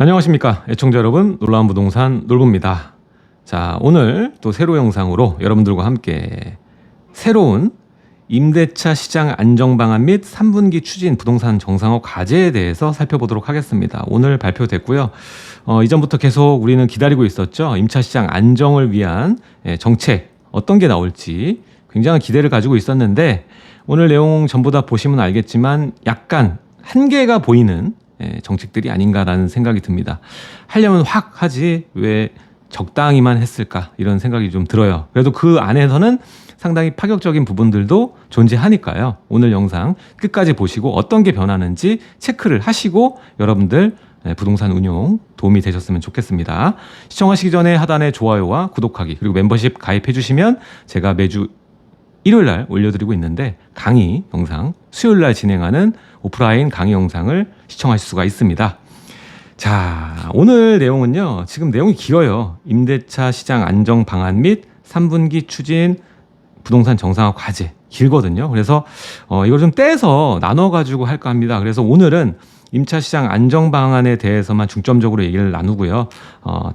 안녕하십니까 애청자 여러분, 놀라운 부동산 놀부입니다. 자, 오늘 또 새로 영상으로 여러분들과 함께 새로운 임대차 시장 안정 방안 및 3분기 추진 부동산 정상화 과제에 대해서 살펴보도록 하겠습니다. 오늘 발표됐고요. 이전부터 계속 우리는 기다리고 있었죠. 임차 시장 안정을 위한 정책 어떤 게 나올지 굉장한 기대를 가지고 있었는데, 오늘 내용 전부 다 보시면 알겠지만 약간 한계가 보이는 정책들이 아닌가라는 생각이 듭니다. 하려면 확 하지 왜 적당히만 했을까, 이런 생각이 좀 들어요. 그래도 그 안에서는 상당히 파격적인 부분들도 존재하니까요. 오늘 영상 끝까지 보시고 어떤 게 변하는지 체크를 하시고 여러분들 부동산 운용 도움이 되셨으면 좋겠습니다. 시청하시기 전에 하단에 좋아요와 구독하기, 그리고 멤버십 가입해 주시면 제가 매주 일요일날 올려드리고 있는데 강의 영상, 수요일날 진행하는 오프라인 강의 영상을 시청하실 수가 있습니다. 자, 오늘 내용은요, 지금 내용이 길어요. 임대차 시장 안정 방안 및 3분기 추진 부동산 정상화 과제, 길거든요. 그래서 이걸 좀 떼서 나눠가지고 할까 합니다. 그래서 오늘은 임차 시장 안정 방안에 대해서만 중점적으로 얘기를 나누고요.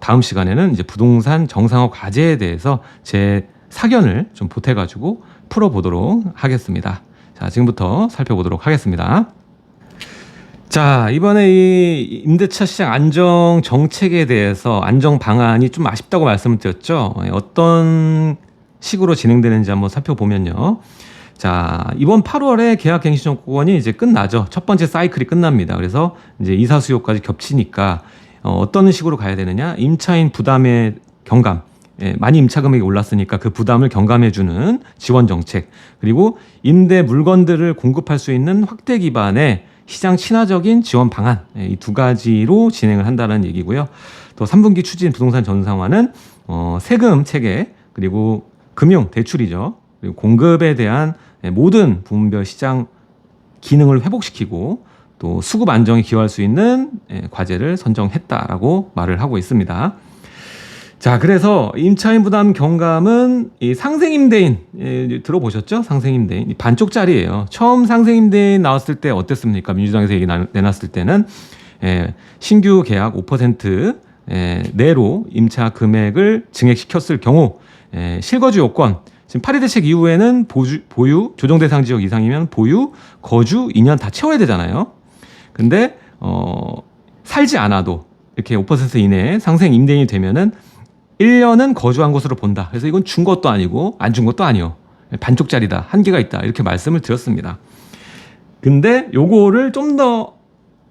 다음 시간에는 이제 부동산 정상화 과제에 대해서 제 사견을 좀 보태가지고 풀어보도록 하겠습니다. 자, 지금부터 살펴보도록 하겠습니다. 자, 이번에 이 임대차 시장 안정 정책에 대해서 안정 방안이 좀 아쉽다고 말씀을 드렸죠. 어떤 식으로 진행되는지 한번 살펴보면요. 자, 이번 8월에 계약갱신권이 이제 끝나죠. 첫 번째 사이클이 끝납니다. 그래서 이제 이사 수요까지 겹치니까 어떤 식으로 가야 되느냐? 임차인 부담의 경감. 많이 임차 금액이 올랐으니까 그 부담을 경감해주는 지원 정책, 그리고 임대 물건들을 공급할 수 있는 확대 기반의 시장 친화적인 지원 방안, 이 두 가지로 진행을 한다는 얘기고요. 또 3분기 추진 부동산 전상화는 세금 체계, 그리고 금융 대출이죠. 그리고 공급에 대한 모든 부문별 시장 기능을 회복시키고 또 수급 안정에 기여할 수 있는 과제를 선정했다라고 말을 하고 있습니다. 자, 그래서 임차인 부담 경감은 이 상생임대인, 들어보셨죠? 상생임대인 반쪽짜리예요. 처음 상생임대인 나왔을 때 어땠습니까? 민주당에서 얘기 내놨을 때는 신규 계약 5% 내로 임차 금액을 증액시켰을 경우 실거주 요건, 지금 8.2 대책 이후에는 보유, 조정대상 지역 이상이면 보유, 거주 2년 다 채워야 되잖아요. 근데 살지 않아도 이렇게 5% 이내에 상생임대인이 되면은 1년은 거주한 것으로 본다. 그래서 이건 준 것도 아니고 안 준 것도 아니요. 반쪽짜리다. 한계가 있다. 이렇게 말씀을 드렸습니다. 근데 요거를 좀 더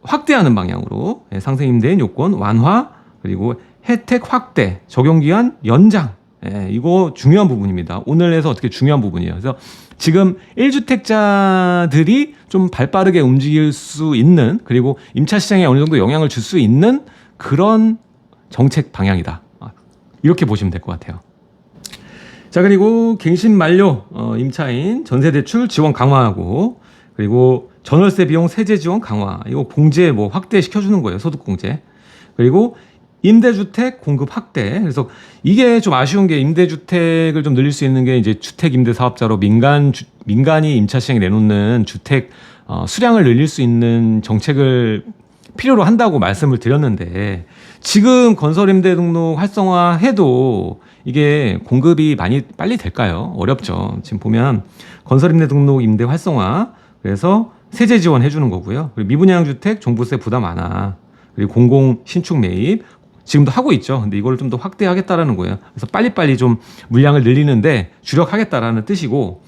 확대하는 방향으로 상생임대인 요건 완화, 그리고 혜택 확대, 적용기한 연장. 이거 중요한 부분입니다. 오늘에서 어떻게 중요한 부분이에요. 그래서 지금 1주택자들이 좀 발빠르게 움직일 수 있는, 그리고 임차 시장에 어느 정도 영향을 줄 수 있는 그런 정책 방향이다. 이렇게 보시면 될 것 같아요. 자, 그리고 갱신 만료 임차인 전세대출 지원 강화하고, 그리고 전월세 비용 세제 지원 강화, 이거 공제 뭐 확대 시켜주는 거예요. 소득 공제. 그리고 임대주택 공급 확대. 그래서 이게 좀 아쉬운 게, 임대주택을 좀 늘릴 수 있는 게 이제 주택 임대 사업자로 민간이 임차 시장에 내놓는 주택 수량을 늘릴 수 있는 정책을 필요로 한다고 말씀을 드렸는데, 지금 건설임대 등록 활성화해도 이게 공급이 빨리 될까요? 어렵죠. 지금 보면 건설임대 등록 임대 활성화, 그래서 세제 지원 해주는 거고요. 그리고 미분양 주택 종부세 부담 완화, 그리고 공공 신축 매입 지금도 하고 있죠. 근데 이걸 좀 더 확대하겠다라는 거예요. 그래서 빨리빨리 좀 물량을 늘리는데 주력하겠다라는 뜻이고,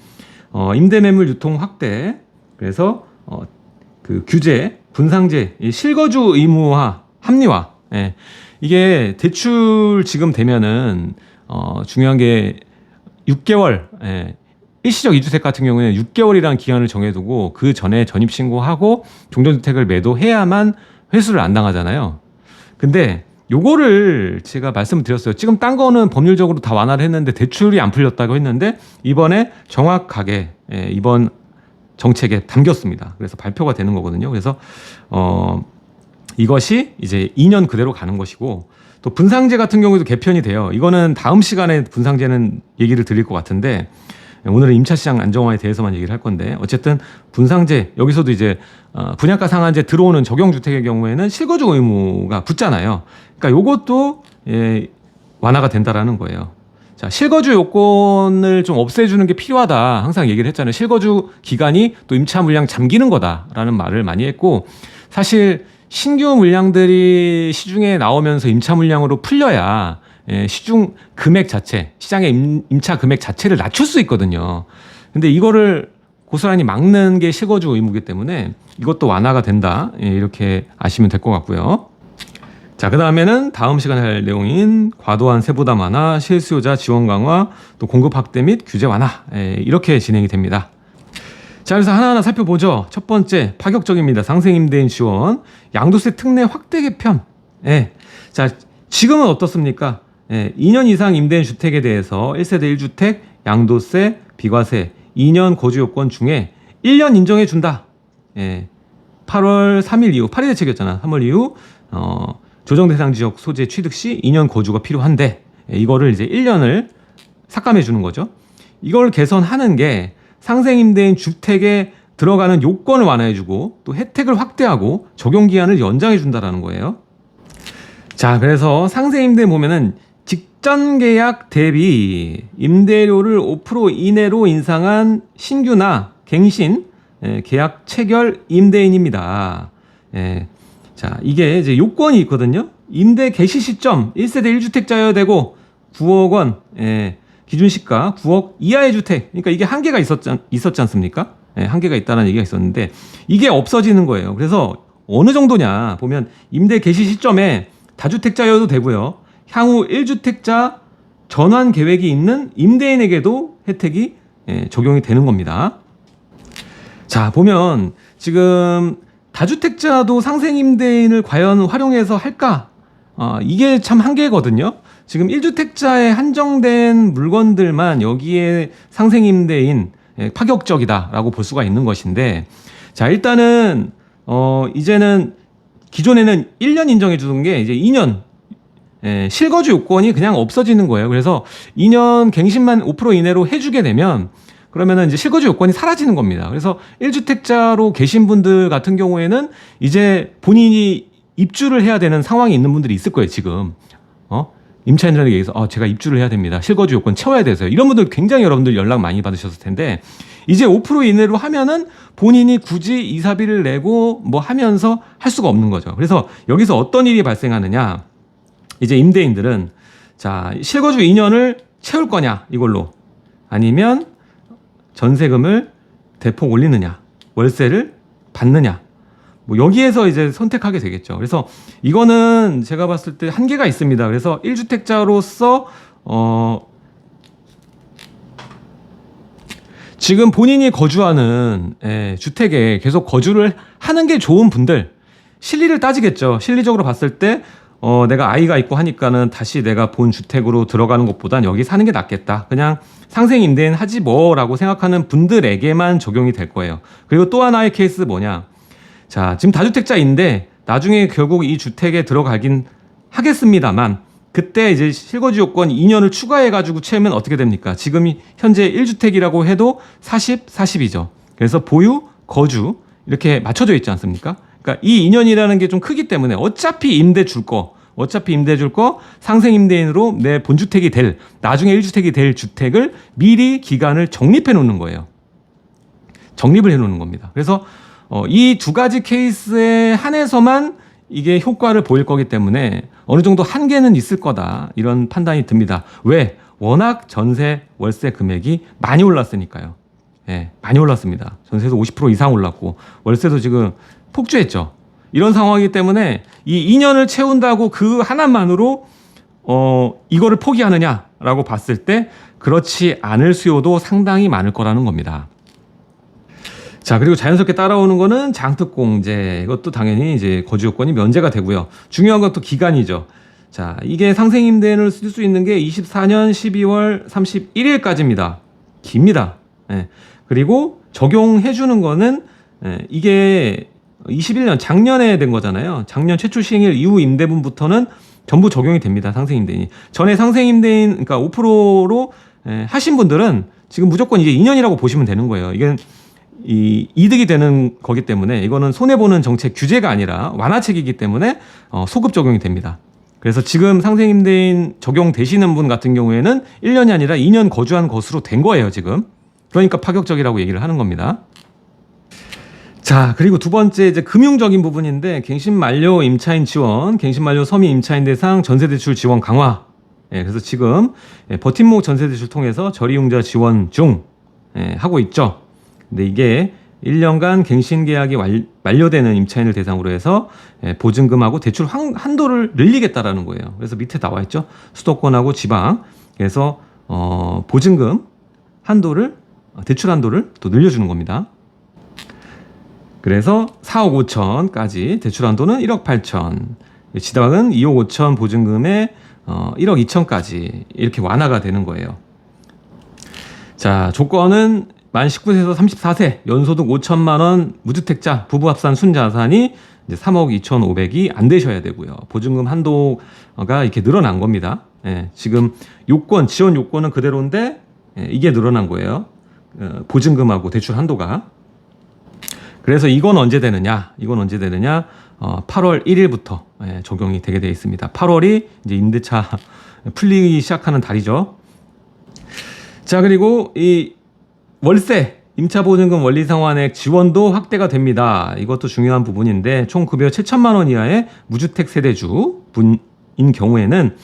임대 매물 유통 확대, 그래서 그 규제, 분상제, 실거주 의무화, 합리화. 이게 대출 지금 되면은 중요한 게 6개월, 일시적 2주택 같은 경우에는 6개월이라는 기간을 정해두고 그 전에 전입신고하고 종전주택을 매도해야만 회수를 안 당하잖아요. 근데 요거를 제가 말씀드렸어요. 지금 딴 거는 법률적으로 다 완화를 했는데 대출이 안 풀렸다고 했는데, 이번에 정확하게 이번 정책에 담겼습니다. 그래서 발표가 되는 거거든요. 그래서 이것이 이제 2년 그대로 가는 것이고, 또 분상제 같은 경우에도 개편이 돼요. 이거는 다음 시간에 분상제는 얘기를 드릴 것 같은데, 오늘은 임차 시장 안정화에 대해서만 얘기를 할 건데 어쨌든 분상제 여기서도 이제 분양가 상한제 들어오는 적용주택의 경우에는 실거주 의무가 붙잖아요. 그러니까 요것도 완화가 된다라는 거예요. 자, 실거주 요건을 좀 없애주는 게 필요하다. 항상 얘기를 했잖아요. 실거주 기간이 또 임차 물량 잠기는 거다라는 말을 많이 했고 사실 신규 물량들이 시중에 나오면서 임차 물량으로 풀려야 시중 금액 자체, 시장의 임차 금액 자체를 낮출 수 있거든요. 근데 이거를 고스란히 막는 게 실거주 의무이기 때문에 이것도 완화가 된다. 이렇게 아시면 될 것 같고요. 자, 그 다음에는 다음 시간에 할 내용인 과도한 세부담 완화, 실수요자 지원 강화, 또 공급 확대 및 규제 완화 이렇게 진행이 됩니다. 자, 그래서 하나하나 살펴보죠. 첫 번째 파격적입니다. 상생임대인 지원, 양도세 특례 확대 개편. 자, 지금은 어떻습니까? 2년 이상 임대인 주택에 대해서 1세대 1주택 양도세, 비과세, 2년 거주 요건 중에 1년 인정해 준다. 8월 3일 이후, 8일 대책이었잖아. 3월 이후 조정 대상 지역 소재 취득 시 2년 거주가 필요한데 이거를 이제 1년을 삭감해 주는 거죠. 이걸 개선하는 게 상생임대인 주택에 들어가는 요건을 완화해 주고 또 혜택을 확대하고 적용 기한을 연장해 준다라는 거예요. 자, 그래서 상생임대 보면은 직전 계약 대비 임대료를 5% 이내로 인상한 신규나 갱신 계약 체결 임대인입니다. 자, 이게 이제 요건이 있거든요. 임대 개시 시점 1세대 1주택자여야 되고 9억 원, 기준 시가 9억 이하의 주택. 그러니까 이게 한계가 있었지 않습니까? 한계가 있다는 얘기가 있었는데 이게 없어지는 거예요. 그래서 어느 정도냐 보면 임대 개시 시점에 다주택자여도 되고요. 향후 1주택자 전환 계획이 있는 임대인에게도 혜택이 적용이 되는 겁니다. 자, 보면 지금 다주택자도 상생임대인을 과연 활용해서 할까? 이게 참 한계거든요. 지금 1주택자에 한정된 물건들만 여기에 상생임대인 파격적이다라고 볼 수가 있는 것인데, 자, 일단은 이제는 기존에는 1년 인정해 주는 게 이제 2년 실거주 요건이 그냥 없어지는 거예요. 그래서 2년 갱신만 5% 이내로 해주게 되면 그러면은 이제 실거주 요건이 사라지는 겁니다. 그래서 1주택자로 계신 분들 같은 경우에는 이제 본인이 입주를 해야 되는 상황이 있는 분들이 있을 거예요, 지금. 임차인들에게 얘기해서 제가 입주를 해야 됩니다. 실거주 요건 채워야 돼서요. 이런 분들 굉장히 여러분들 연락 많이 받으셨을 텐데 이제 5% 이내로 하면은 본인이 굳이 이사비를 내고 뭐 하면서 할 수가 없는 거죠. 그래서 여기서 어떤 일이 발생하느냐? 이제 임대인들은 자, 실거주 2년을 채울 거냐 이걸로 아니면 전세금을 대폭 올리느냐 월세를 받느냐 뭐 여기에서 이제 선택하게 되겠죠. 그래서 이거는 제가 봤을 때 한계가 있습니다. 그래서 1주택자로서 지금 본인이 거주하는 주택에 계속 거주를 하는 게 좋은 분들 실리를 따지겠죠. 실리적으로 봤을 때 내가 아이가 있고 하니까는 다시 내가 본 주택으로 들어가는 것보단 여기 사는 게 낫겠다. 그냥 상생 임대인 하지 뭐라고 생각하는 분들에게만 적용이 될 거예요. 그리고 또 하나의 케이스 뭐냐. 자, 지금 다주택자인데 나중에 결국 이 주택에 들어가긴 하겠습니다만 그때 이제 실거주 요건 2년을 추가해가지고 채우면 어떻게 됩니까? 지금이 현재 1주택이라고 해도 40, 40이죠. 그래서 보유, 거주 이렇게 맞춰져 있지 않습니까? 그러니까 이 2년이라는 게 좀 크기 때문에 어차피 임대 줄 거 상생 임대인으로 내 본주택이 될 나중에 1주택이 될 주택을 미리 기간을 적립해 놓는 거예요. 적립을 해 놓는 겁니다. 그래서 이 두 가지 케이스에 한해서만 이게 효과를 보일 거기 때문에 어느 정도 한계는 있을 거다 이런 판단이 듭니다. 왜? 워낙 전세 월세 금액이 많이 올랐으니까요. 많이 올랐습니다. 전세도 50% 이상 올랐고 월세도 지금 폭주했죠. 이런 상황이기 때문에 이 2년을 채운다고 그 하나만으로 이거를 포기하느냐라고 봤을 때 그렇지 않을 수요도 상당히 많을 거라는 겁니다. 자, 그리고 자연스럽게 따라오는 거는 장특공제. 이것도 당연히 이제 거주 요건이 면제가 되고요. 중요한 건 또 기간이죠. 자, 이게 상생임대인을 쓸 수 있는 게 24년 12월 31일까지입니다. 깁니다. 그리고 적용해 주는 거는 이게 21년 작년에 된 거잖아요. 작년 최초 시행일 이후 임대분부터는 전부 적용이 됩니다. 상생임대인이. 전에 상생임대인 그러니까 5%로 하신 분들은 지금 무조건 이제 2년이라고 보시면 되는 거예요. 이게 이득이 되는 거기 때문에 이거는 손해보는 정책 규제가 아니라 완화책이기 때문에 소급 적용이 됩니다. 그래서 지금 상생임대인 적용되시는 분 같은 경우에는 1년이 아니라 2년 거주한 것으로 된 거예요, 지금. 그러니까 파격적이라고 얘기를 하는 겁니다. 자, 그리고 두 번째 이제 금융적인 부분인데 갱신 만료 임차인 지원, 갱신 만료 서민 임차인 대상 전세대출 지원 강화. 그래서 지금 버팀목 전세대출 통해서 저리융자 지원 중 하고 있죠. 근데 이게 1년간 갱신 계약이 만료되는 임차인을 대상으로 해서 보증금하고 대출 한도를 늘리겠다라는 거예요. 그래서 밑에 나와 있죠. 수도권하고 지방. 그래서 보증금 한도를 대출 한도를 또 늘려주는 겁니다. 그래서 4억 5천까지 대출 한도는 1억 8천, 지방은 2억 5천 보증금에 1억 2천까지 이렇게 완화가 되는 거예요. 자, 조건은 만 19세에서 34세, 연소득 5천만 원 무주택자, 부부 합산 순자산이 이제 3억 2,500이 안 되셔야 되고요. 보증금 한도가 이렇게 늘어난 겁니다. 지금 지원 요건은 그대로인데 이게 늘어난 거예요. 보증금하고 대출 한도가. 그래서 이건 언제 되느냐? 8월 1일부터 적용이 되게 되어 있습니다. 8월이 이제 임대차 풀리기 시작하는 달이죠. 자, 그리고 이 월세, 임차보증금 원리상환액 지원도 확대가 됩니다. 이것도 중요한 부분인데 총 급여 7천만 원 이하의 무주택 세대주 분인 경우에는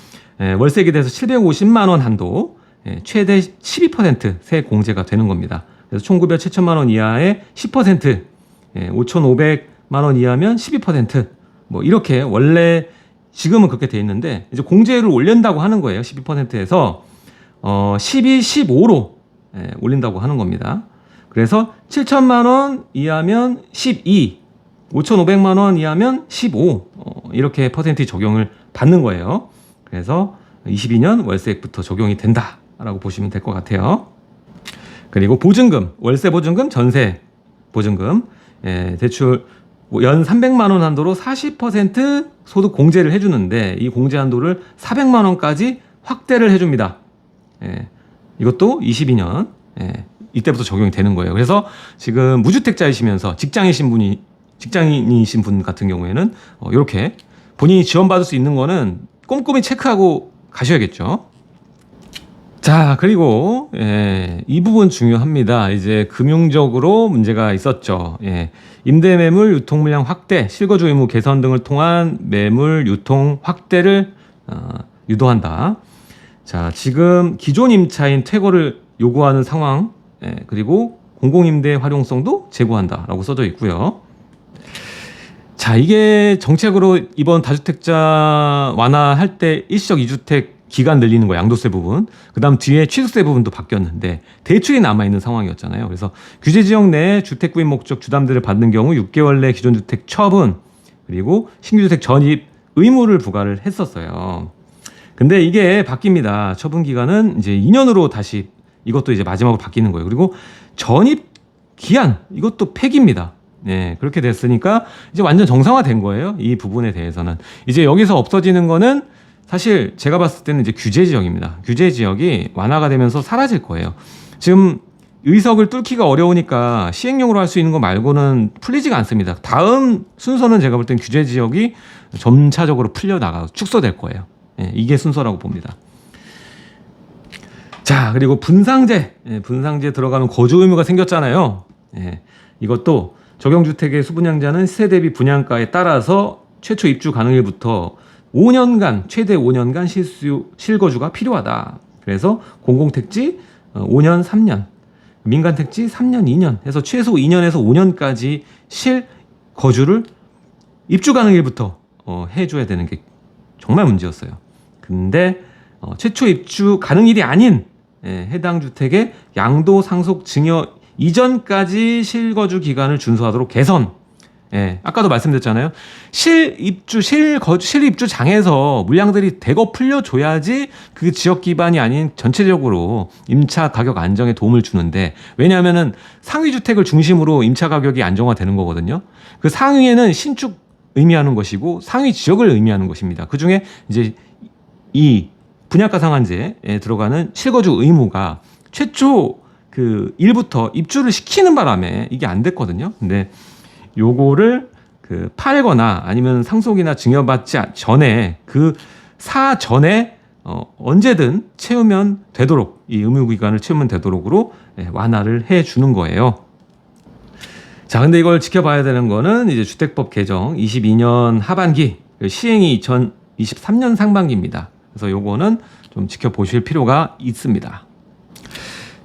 월세 기대에서 750만 원 한도 최대 12% 공제가 되는 겁니다. 그래서 총 급여 7천만 원 이하의 10%, 5,500만 원 이하면 12%, 뭐 이렇게 원래 지금은 그렇게 돼 있는데 이제 공제를 올린다고 하는 거예요. 12%에서 12, 15로 올린다고 하는 겁니다. 그래서 7천만 원 이하면 12, 5,500만 원 이하면 15 이렇게 퍼센트 적용을 받는 거예요. 그래서 22년 월세액부터 적용이 된다라고 보시면 될 것 같아요. 그리고 보증금, 월세 보증금, 전세 보증금, 대출 연 300만 원 한도로 40% 소득 공제를 해주는데 이 공제 한도를 400만 원까지 확대를 해줍니다. 이것도 22년 이때부터 적용이 되는 거예요. 그래서 지금 무주택자이시면서 직장인이신 분 같은 경우에는 이렇게 본인이 지원받을 수 있는 거는 꼼꼼히 체크하고 가셔야겠죠. 자, 그리고 이 부분 중요합니다. 이제 금융적으로 문제가 있었죠. 임대 매물 유통 물량 확대, 실거주 의무 개선 등을 통한 매물 유통 확대를 유도한다. 자, 지금 기존 임차인 퇴거를 요구하는 상황, 그리고 공공임대 활용성도 제고한다라고 써져 있고요. 자, 이게 정책으로 이번 다주택자 완화할 때 일시적 2주택 기간 늘리는 거, 양도세 부분, 그 다음 뒤에 취득세 부분도 바뀌었는데 대출이 남아있는 상황이었잖아요. 그래서 규제지역 내 주택구입 목적 주담대를 받는 경우 6개월 내 기존 주택 처분, 그리고 신규주택 전입 의무를 부과를 했었어요. 근데 이게 바뀝니다. 처분 기간은 이제 2년으로 다시 이것도 이제 마지막으로 바뀌는 거예요. 그리고 전입 기한, 이것도 폐기입니다. 그렇게 됐으니까 이제 완전 정상화된 거예요. 이 부분에 대해서는. 이제 여기서 없어지는 거는 사실 제가 봤을 때는 이제 규제 지역입니다. 규제 지역이 완화가 되면서 사라질 거예요. 지금 의석을 뚫기가 어려우니까 시행령으로 할 수 있는 거 말고는 풀리지가 않습니다. 다음 순서는 제가 볼 땐 규제 지역이 점차적으로 풀려나가서 축소될 거예요. 이게 순서라고 봅니다. 자, 그리고 분상제 들어가면 거주 의무가 생겼잖아요. 이것도 적용주택의 수분양자는 시세 대비 분양가에 따라서 최초 입주 가능일부터 5년간, 최대 5년간 실거주가 필요하다. 그래서 공공택지 5년, 3년, 민간택지 3년, 2년 해서 최소 2년에서 5년까지 실거주를 입주 가능일부터 해줘야 되는 게 정말 문제였어요. 근데 최초 입주 가능일이 아닌 해당 주택의 양도 상속 증여 이전까지 실거주 기간을 준수하도록 개선. 아까도 말씀드렸잖아요. 실입주장에서 물량들이 대거 풀려줘야지 그 지역 기반이 아닌 전체적으로 임차 가격 안정에 도움을 주는데, 왜냐하면은 상위 주택을 중심으로 임차 가격이 안정화되는 거거든요. 그 상위에는 신축 의미하는 것이고 상위 지역을 의미하는 것입니다. 그 중에 이제 이 분양가 상한제에 들어가는 실거주 의무가 최초 그 일부터 입주를 시키는 바람에 이게 안 됐거든요. 근데 요거를 그 팔거나 아니면 상속이나 증여받지 전에 그 사전에 언제든 채우면 되도록 이 의무기간을 채우면 되도록으로 완화를 해 주는 거예요. 자, 근데 이걸 지켜봐야 되는 거는 이제 주택법 개정 22년 하반기 시행이 2023년 상반기입니다. 그래서 요거는 좀 지켜보실 필요가 있습니다.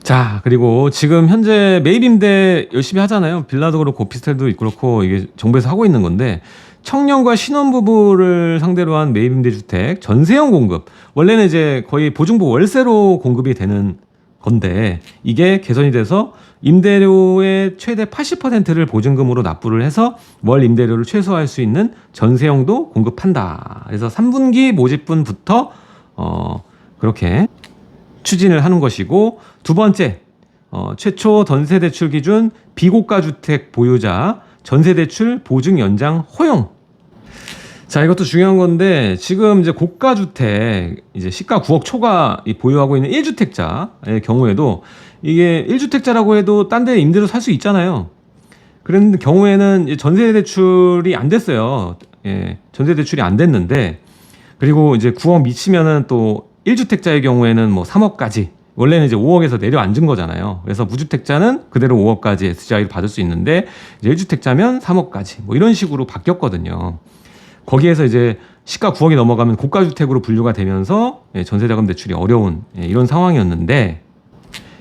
자, 그리고 지금 현재 매입임대 열심히 하잖아요. 빌라도 그렇고 오피스텔도 그렇고 이게 정부에서 하고 있는 건데 청년과 신혼부부를 상대로 한 매입임대 주택 전세형 공급, 원래는 이제 거의 보증부 월세로 공급이 되는 건데 이게 개선이 돼서 임대료의 최대 80%를 보증금으로 납부를 해서 월 임대료를 최소화할 수 있는 전세형도 공급한다. 그래서 3분기 모집분부터 그렇게 추진을 하는 것이고, 두 번째, 최초 전세대출 기준 비고가 주택 보유자 전세대출 보증 연장 허용. 자, 이것도 중요한 건데 지금 이제 고가 주택 이제 시가 9억 초과 보유하고 있는 1주택자의 경우에도 이게 1주택자라고 해도 딴 데 임대로 살 수 있잖아요. 그런 경우에는 전세대출이 안 됐어요. 예, 전세대출이 안 됐는데, 그리고 이제 9억 미치면은 또 1주택자의 경우에는 뭐 3억까지, 원래는 이제 5억에서 내려앉은 거잖아요. 그래서 무주택자는 그대로 5억까지 SGI를 받을 수 있는데 이제 1주택자면 3억까지 뭐 이런 식으로 바뀌었거든요. 거기에서 이제 시가 9억이 넘어가면 고가주택으로 분류가 되면서 전세자금 대출이 어려운 이런 상황이었는데,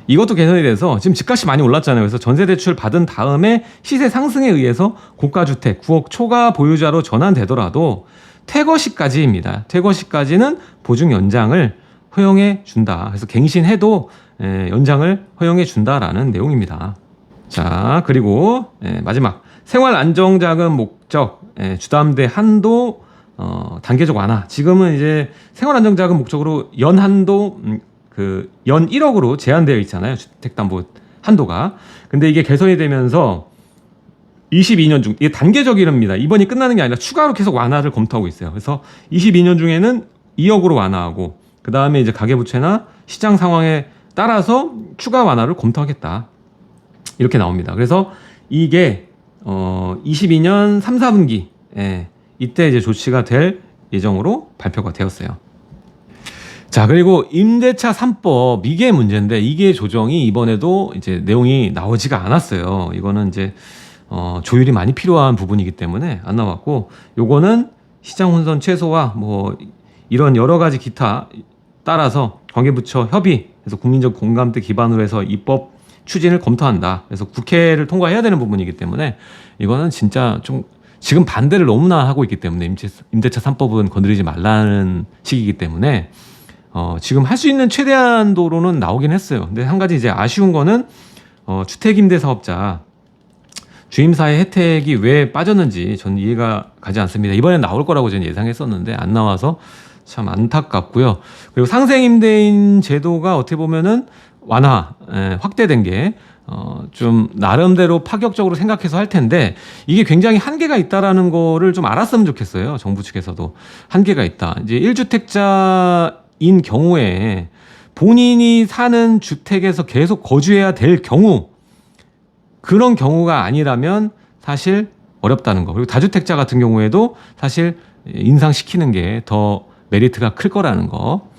이것도 개선이 돼서 지금 집값이 많이 올랐잖아요. 그래서 전세대출 받은 다음에 시세 상승에 의해서 고가주택 9억 초과 보유자로 전환되더라도 퇴거 시까지입니다. 퇴거 시까지는 보증 연장을 허용해 준다. 그래서 갱신해도 연장을 허용해 준다라는 내용입니다. 자, 그리고 마지막 생활 안정자금 목적 주담대 한도 단계적 완화. 지금은 이제 생활 안정자금 목적으로 연 한도 연 1억으로 제한되어 있잖아요. 주택담보 한도가. 근데 이게 개선이 되면서 22년 중, 이게 단계적이랍니다. 이번이 끝나는 게 아니라 추가로 계속 완화를 검토하고 있어요. 그래서 22년 중에는 2억으로 완화하고, 그 다음에 이제 가계부채나 시장 상황에 따라서 추가 완화를 검토하겠다. 이렇게 나옵니다. 그래서 이게 22년 3, 4분기 이때 이제 조치가 될 예정으로 발표가 되었어요. 자, 그리고 임대차 3법, 이게 문제인데 이게 조정이 이번에도 이제 내용이 나오지가 않았어요. 이거는 이제 조율이 많이 필요한 부분이기 때문에 안 나왔고, 요거는 시장 혼선 최소화 뭐 이런 여러 가지 기타 따라서 관계부처 협의해서 국민적 공감대 기반으로 해서 입법 추진을 검토한다. 그래서 국회를 통과해야 되는 부분이기 때문에 이거는 진짜 좀 지금 반대를 너무나 하고 있기 때문에 임대차 3법은 건드리지 말라는 식이기 때문에 지금 할 수 있는 최대한도로는 나오긴 했어요. 근데 한 가지 이제 아쉬운 거는 주택임대사업자 주임사의 혜택이 왜 빠졌는지 저는 이해가 가지 않습니다. 이번엔 나올 거라고 저는 예상했었는데 안 나와서 참 안타깝고요. 그리고 상생임대인 제도가 어떻게 보면은 완화, 확대된 게 좀 나름대로 파격적으로 생각해서 할 텐데 이게 굉장히 한계가 있다라는 거를 좀 알았으면 좋겠어요. 정부 측에서도 한계가 있다. 이제 1주택자인 경우에 본인이 사는 주택에서 계속 거주해야 될 경우, 그런 경우가 아니라면 사실 어렵다는 거. 그리고 다주택자 같은 경우에도 사실 인상시키는 게 더 메리트가 클 거라는 거.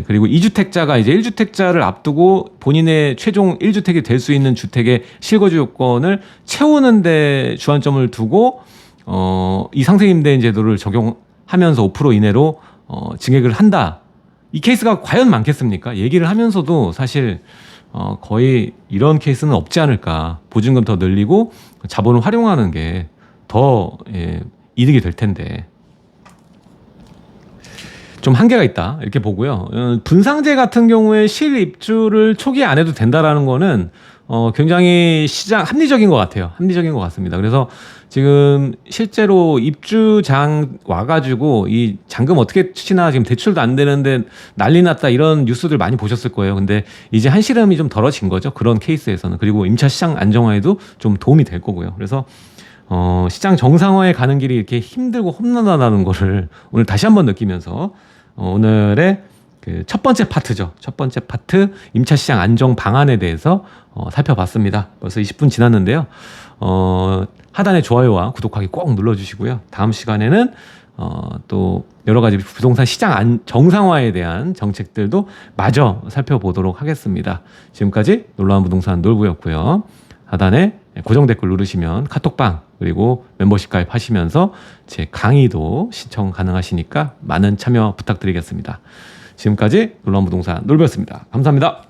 그리고 2주택자가 이제 1주택자를 앞두고 본인의 최종 1주택이 될 수 있는 주택의 실거주 요건을 채우는데 주안점을 두고 이 상생임대인 제도를 적용하면서 5% 이내로 증액을 한다. 이 케이스가 과연 많겠습니까? 얘기를 하면서도 사실 거의 이런 케이스는 없지 않을까. 보증금 더 늘리고 자본을 활용하는 게 더 이득이 될 텐데 좀 한계가 있다 이렇게 보고요. 분상제 같은 경우에 실입주를 초기에 안 해도 된다라는 거는 굉장히 시장 합리적인 것 같아요. 합리적인 것 같습니다. 그래서 지금 실제로 입주장 와가지고 이 잔금 어떻게 치나 지금 대출도 안 되는데 난리 났다 이런 뉴스들 많이 보셨을 거예요. 근데 이제 한시름이 좀 덜어진 거죠. 그런 케이스에서는. 그리고 임차 시장 안정화에도 좀 도움이 될 거고요. 그래서 시장 정상화에 가는 길이 이렇게 힘들고 험난하다는 거를 오늘 다시 한번 느끼면서 오늘의 그 첫 번째 파트죠. 첫 번째 파트 임차 시장 안정 방안에 대해서 살펴봤습니다. 벌써 20분 지났는데요. 하단에 좋아요와 구독하기 꼭 눌러주시고요. 다음 시간에는 또 여러 가지 부동산 시장 정상화에 대한 정책들도 마저 살펴보도록 하겠습니다. 지금까지 놀라운 부동산 놀부였고요. 하단에 고정 댓글 누르시면 카톡방 그리고 멤버십 가입하시면서 제 강의도 신청 가능하시니까 많은 참여 부탁드리겠습니다. 지금까지 놀라운 부동산 놀부였습니다. 감사합니다.